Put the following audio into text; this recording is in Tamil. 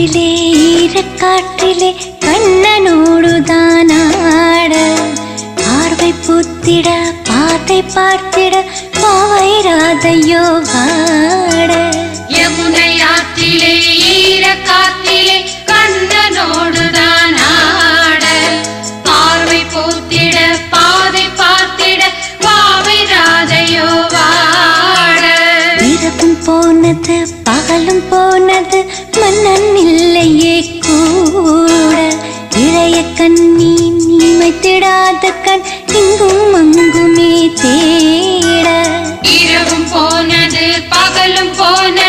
காற்றிலே ஈரக்காற்றிலே கண்ணனோடுதான் ஆட பார்வை பூத்திட பாதை பார்த்திட பாவை ராதையோ வாட யமுனை ஆற்றிலே ஈரக்காற்றிலே கண்ணனோடுதான் ஆட பார்வை பூத்திட பாதை பார்த்திட பாவை ராதையோ வாட இரவும் போனது பகலும் போனது மன்னன் இல்லையே கூட இளைய கண்ணி நீமைத்திடாத கண் இங்கும் அங்குமே தேட இரவும் போனது பகலும் போனது